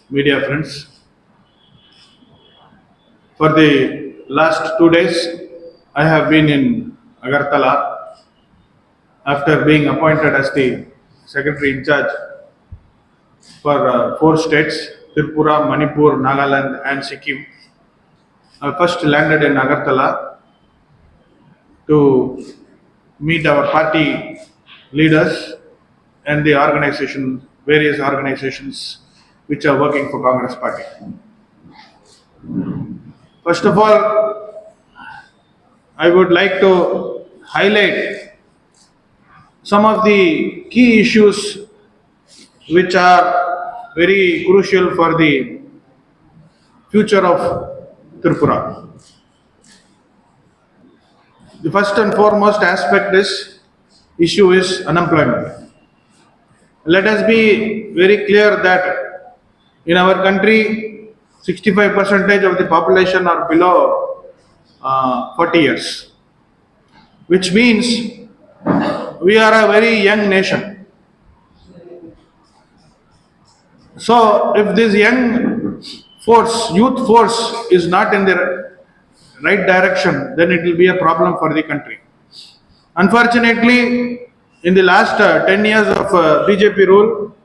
media friends. For the last 2 days, I have been in Agartala after being appointed as the Secretary in charge for 4 states, Tripura, Manipur, Nagaland and Sikkim. I first landed in Agartala to meet our party leaders and the various organizations which are working for Congress party. First of all, I would like to highlight some of the key issues which are very crucial for the future of Tripura. The first and foremost issue is unemployment. Let us be very clear that in our country, 65% of the population are below 40 years, which means we are a very young nation. So if this youth force is not in the right direction, then it will be a problem for the country. Unfortunately, in the last 10 years of BJP rule,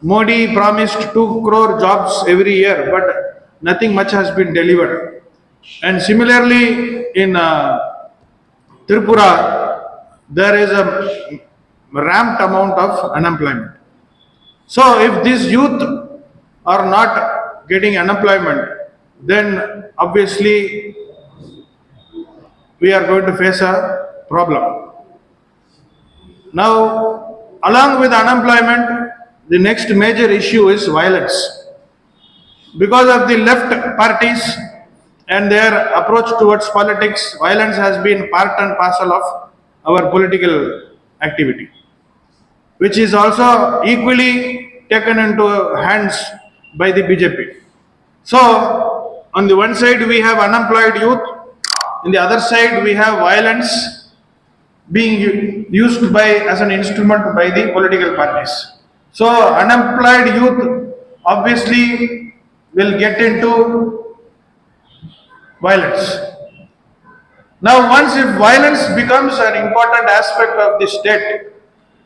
Modi promised 2 crore jobs every year, but nothing much has been delivered. And similarly, in Tripura, there is a ramped amount of unemployment. So if these youth are not getting unemployment, then obviously we are going to face a problem. Now, along with unemployment, the next major issue is violence. Because of the left parties and their approach towards politics, violence has been part and parcel of our political activity, which is also equally taken into hands by the BJP. So, on the one side we have unemployed youth, on the other side we have violence being used as an instrument by the political parties. So, unemployed youth obviously will get into violence. Now, once if violence becomes an important aspect of the state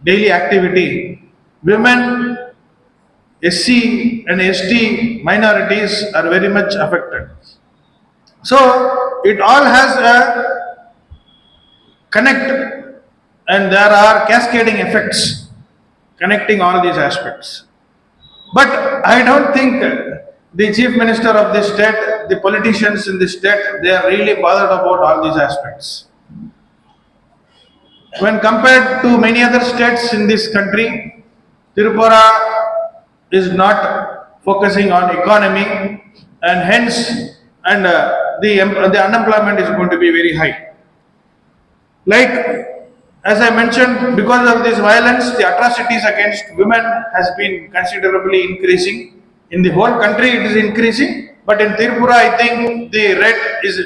daily activity, women, SC and ST minorities are very much affected. So, it all has a connect and there are cascading effects connecting all these aspects. But I don't think the chief minister of this state, the politicians in this state, they are really bothered about all these aspects. When compared to many other states in this country, Tripura is not focusing on economy and hence the unemployment is going to be very high. Like as I mentioned, because of this violence, the atrocities against women has been considerably increasing. In the whole country it is increasing, but in Tripura I think the rate is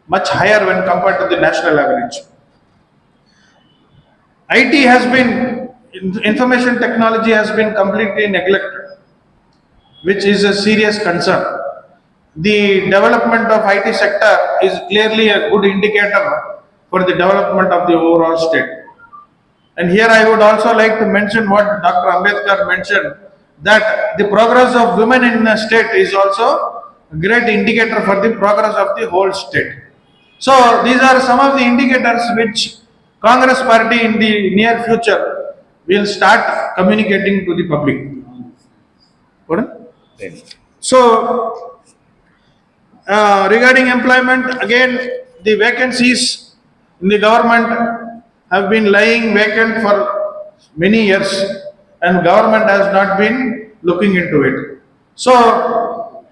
much higher when compared to the national average. IT has been, information technology has been completely neglected, which is a serious concern. The development of IT sector is clearly a good indicator for the development of the overall state. And here I would also like to mention what Dr. Ambedkar mentioned, that the progress of women in a state is also a great indicator for the progress of the whole state. So these are some of the indicators which Congress party in the near future will start communicating to the public. So regarding employment, again the vacancies in the government have been lying vacant for many years and government has not been looking into it. So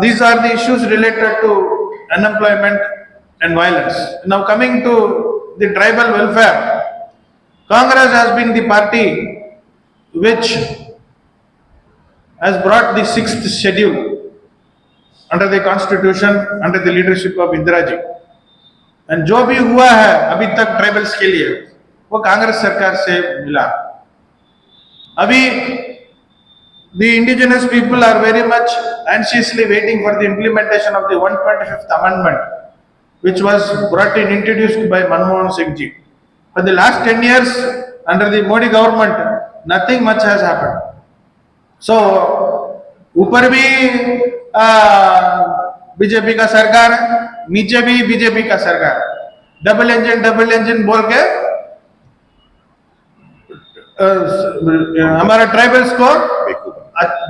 these are the issues related to unemployment and violence. Now coming to the tribal welfare, Congress has been the party which has brought the 6th schedule under the constitution under the leadership of Indira ji. And जो भी हुआ है अभी तक tribals के लिए वो कांग्रेस सरकार से मिला. अभी the indigenous people are very much anxiously waiting for the implementation of the 125th Amendment, which was introduced by Manmohan Singh ji. For the last 10 years, under the Modi government, nothing much has happened. So, ऊपर भी BJP का सरकार है, नीचे भी BJP का सरकार है. डबल इंजन बोल के हमारा ट्राइबल्स को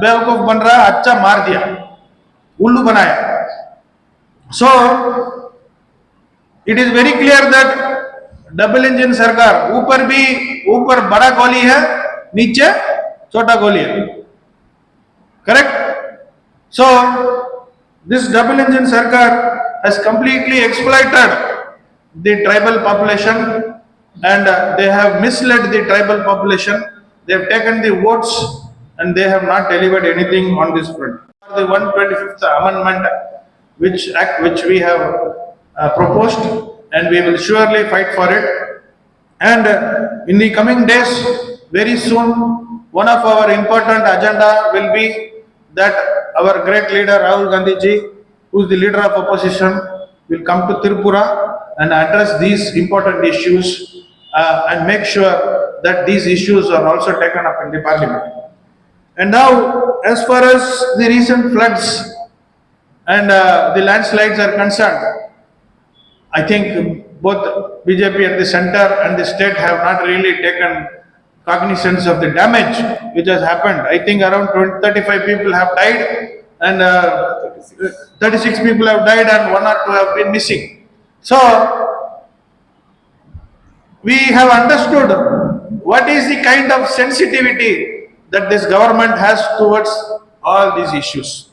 बेवकूफ बन रहा है, अच्छा मार दिया, उल्लू बनाया. So it is very clear that double engine सरकार ऊपर बड़ा गोली है, नीचे छोटा गोली है. Correct? So this double engine sarkar has completely exploited the tribal population, and they have misled the tribal population. They have taken the votes and they have not delivered anything on this front. The 125th Amendment, which we have proposed, and we will surely fight for it. And in the coming days, very soon, one of our important agenda will be that our great leader Rahul Gandhi ji, who is the leader of opposition, will come to Tripura and address these important issues and make sure that these issues are also taken up in the parliament. And now, as far as the recent floods and the landslides are concerned, I think both BJP and the center and the state have not really taken cognizance of the damage which has happened. I think around 35 people have died and 36 people have died and 1 or 2 have been missing. So, we have understood what is the kind of sensitivity that this government has towards all these issues.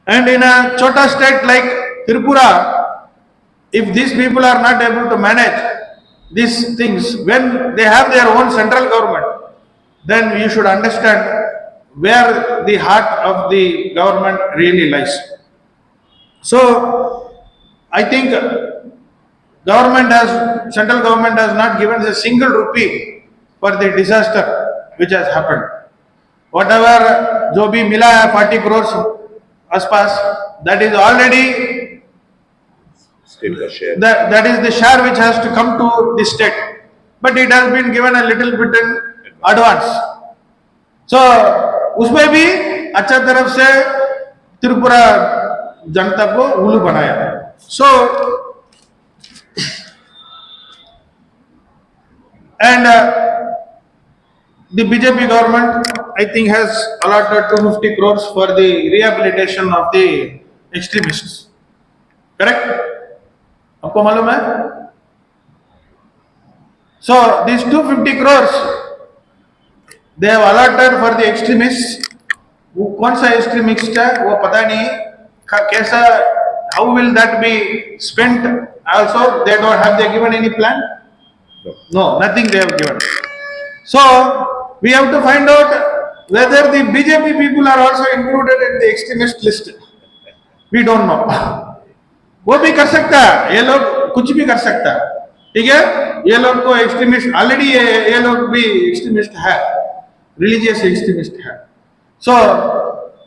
And in a chota state like Tripura, if these people are not able to manage these things, when they have their own central government, then you should understand where the heart of the government really lies. So, I think central government has not given a single rupee for the disaster which has happened. Whatever जो भी मिला है 40 crores आसपास, that is already that is the share which has to come to the state, but it has been given a little bit in advance. So उसमें भी अच्छा तरफ से त्रिपुरा जनता को उल्लू बनाया. So and the BJP government, I think, has allotted 250 crores for the rehabilitation of the extremists. Correct? आपको मालूम है? So these 250 crores they have allotted for the extremists. वो कौन सा extremist है वो पता नहीं कैसा, how will that be spent? Also have they given any plan? No, nothing they have given. So we have to find out whether the BJP people are also included in the extremist list. We don't know. वो भी कर सकता है, ये लोग कुछ भी कर सकता है, ठीक है. ये लोग को एक्सट्रीमिस्ट ऑलरेडी ये लोग भी एक्सट्रीमिस्ट है, रिलीजियस एक्सट्रीमिस्ट है. So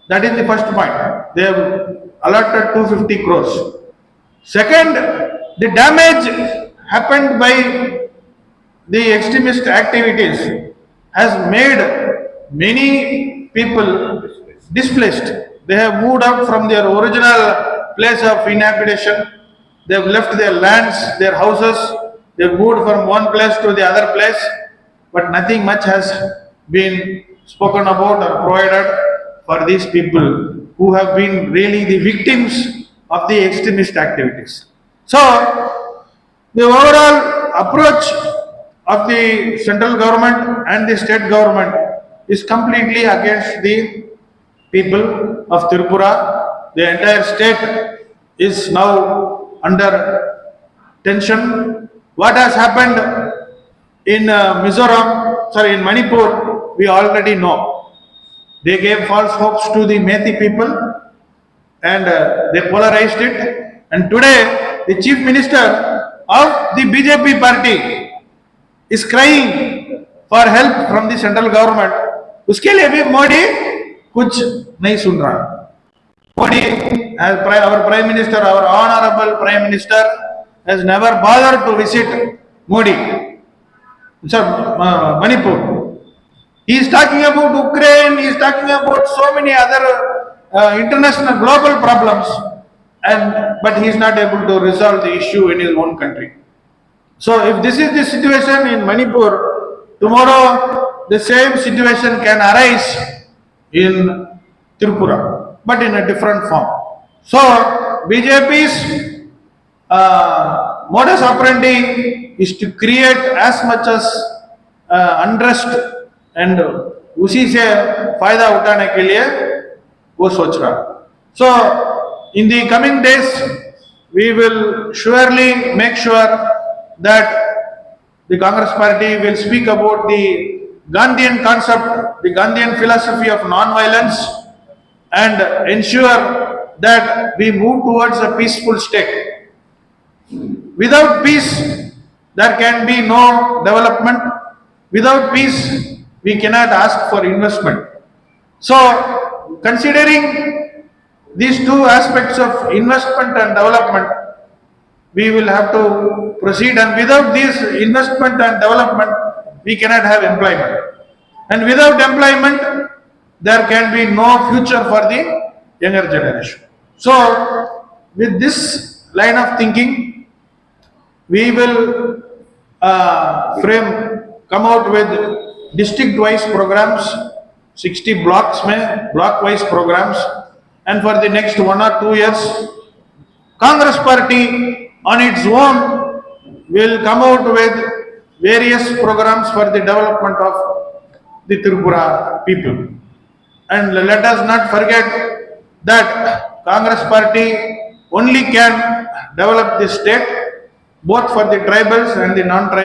that is the first point. They have allotted 250 crores. Second, the damage happened by the extremist activities has made many people displaced. They have moved out from their original place of inhabitation. They have left their lands, their houses. They have moved from one place to the other place, but nothing much has been spoken about or provided for these people who have been really the victims of the extremist activities. So, the overall approach of the central government and the state government is completely against the people of Tripura. The entire state is now under tension. What has happened in in Manipur, we already know. They gave false hopes to the Methi people and they polarized it. And today, the chief minister of the BJP party is crying for help from the central government. उसके लिए भी मोदी कुछ नहीं सुन रहा. Modi, as our Prime Minister, our Honorable Prime Minister, has never bothered to visit Modi. Manipur. He is talking about Ukraine, he is talking about so many other international global problems, but he is not able to resolve the issue in his own country. So if this is the situation in Manipur, tomorrow the same situation can arise in Tripura, but in a different form. So BJP's modus operandi is to create as much as unrest and उसी से फायदा उठाने के लिए वो सोच रहा. So in the coming days we will surely make sure that the Congress party will speak about the Gandhian concept, the Gandhian philosophy of non-violence, and ensure that we move towards a peaceful state. Without peace, there can be no development. Without peace, we cannot ask for investment. So, considering these two aspects of investment and development, we will have to proceed, and without this investment and development, we cannot have employment. And without employment, there can be no future for the younger generation. So, with this line of thinking, we will come out with district-wise programs, 60 blocks, block-wise programs, and for the next 1 or 2 years, Congress party on its own will come out with various programs for the development of the Tripura people. And let us not forget that Congress party only can develop the state both for the tribals and the non-tribals.